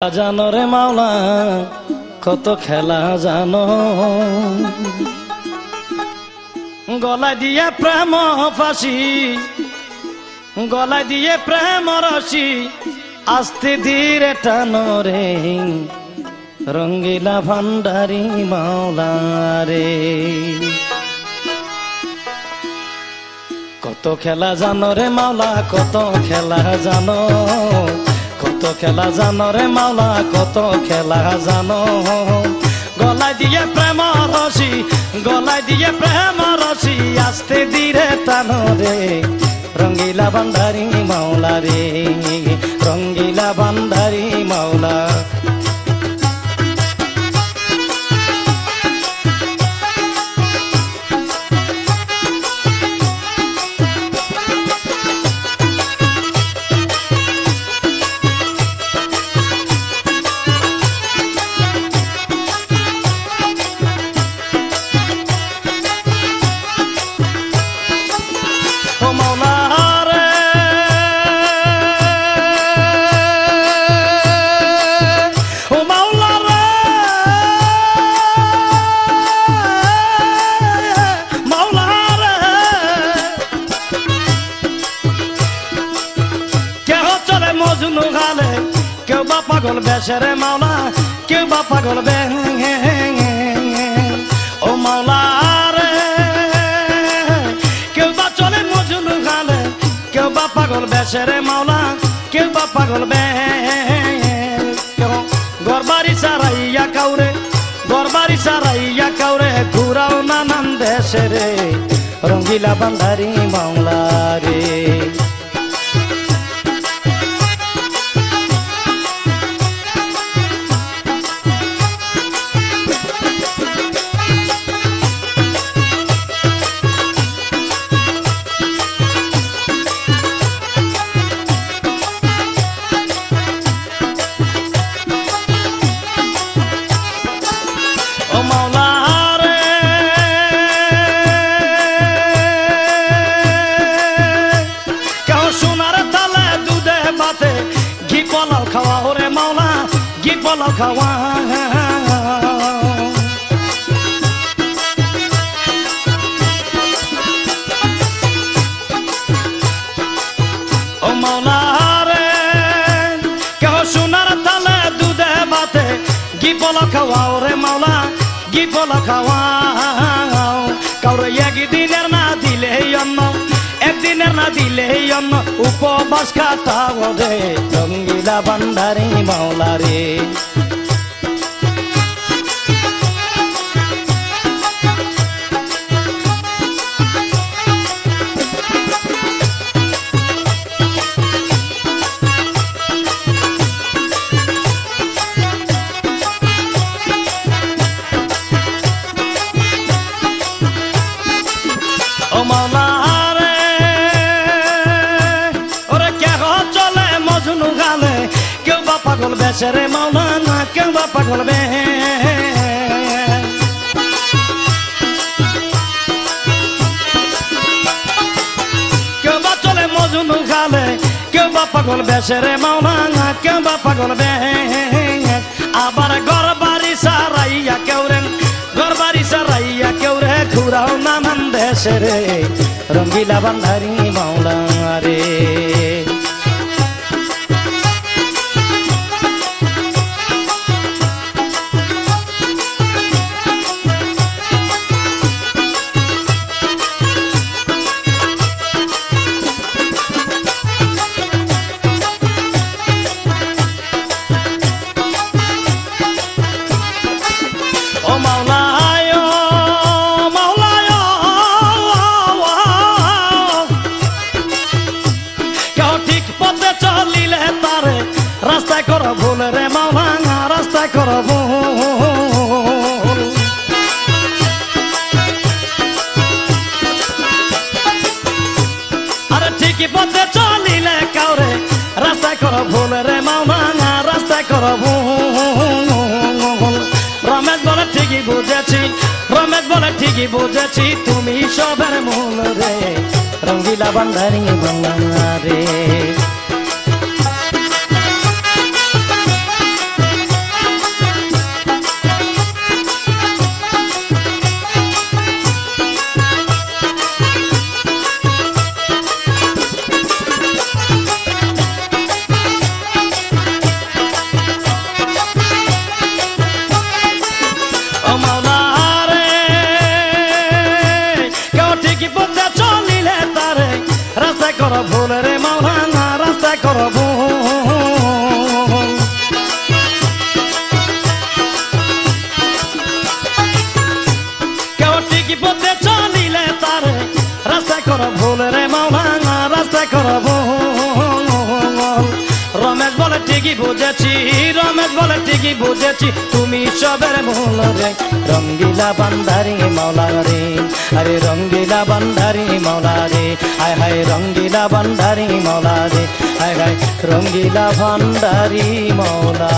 জানো রে মাওলা কত খেলা জানো, গলায় দিয়ে প্রেম ফাঁসি, গলায় দিয়ে প্রেম রশি, আস্তে ধীরে টানো রে রঙ্গিলা ভান্ডারি মাওলা রে। কত খেলা জানো রে মাওলা কত খেলা জানো, কত খেলা জানো রে মাওলা কত খেলা জানো, গলায় দিয়ে প্রেম রশি, গলায় দিয়ে প্রেম রশি, আস্তে ধীরে টানো রে রঙ্গিলা ভান্ডারি মাওলা রে, রঙ্গিলা ভান্ডারি মাওলা। মজনু গালে কেউ বা পাগল বেশেরে মাওলা, কেউ বা পাগল বে ও মাওলা রে, কেউ বা চলে মজনু গালে, কেউ বা পাগল বেশেরে মাওলা, কেউ বা পাগল বে গরবারি সারাইয়া কাউরে, গরবারি সারাইয়া কাউরে, ঘুরাও নানান দেশে রে রঙ্গিলা ভান্ডারি মাওলা রে। খাওয়া রে মাওলা ঘি পোলাও খাওয়া, ও মাওলা রে কেহ সোনার তালে দুধে ভাতে ঘি পোলাও খাওয়া রে মাওলা ঘি পোলাও খাওয়া, কাউরে একদিনের না দিলে অন্ন, একদিনের না দিলে অন্ন, উপবাস কাটাও রে রঙ্গিলা ভান্ডারি মাওলা রে। ও মাওলা পাগল বেশেরে মাওলা না, কেউ বা পাগল বে কেউ বা চলে মজনু গালে, কেউ বা পাগল বেশেরে মাওলা না, কেউ বা পাগল বে আবার গরবারি সারাইয়া কেউ রে, গরবারি সারাইয়া কেউ রে, ঘুরাও নানান দেশে রে রঙ্গিলা ভান্ডারি মাওলা রে। রাস্তায় কর ভুল রে মাওলা, রাস্তায় কর ভুল, আরে ঠিকই পথে চলিলে কাউরে রাস্তায় কর ভুল রে মাওলা, রাস্তায় কর ভুল। রমেশ বলে ঠিকই বুঝেছি, রমেশ বলে ঠিকই বুঝেছি, তুমি সবের মূল রে রঙ্গিলা ভান্ডারি মাওলা রে। করো ভুল রে মাওলানা রাস্তায় করো ভুল কেউ ঠিকই পথে চলিলে তারে রাস্তায় করো ভুল রে মাওলানা রাস্তায় করো ভুল রমেশ বলে ঠিকই বুঝেছি রমেশ বলে ঠিকই বুঝেছি তুমি সবের ভুল রে রঙ্গিলা বান্দারি মাওলা রে আরে রঙ্গিলা বান্দারি মাওলা রে হায় হায় রঙ্গিলা বান্দারি মাওলা রে হায় হায় রঙ্গিলা ভান্ডারি মাওলা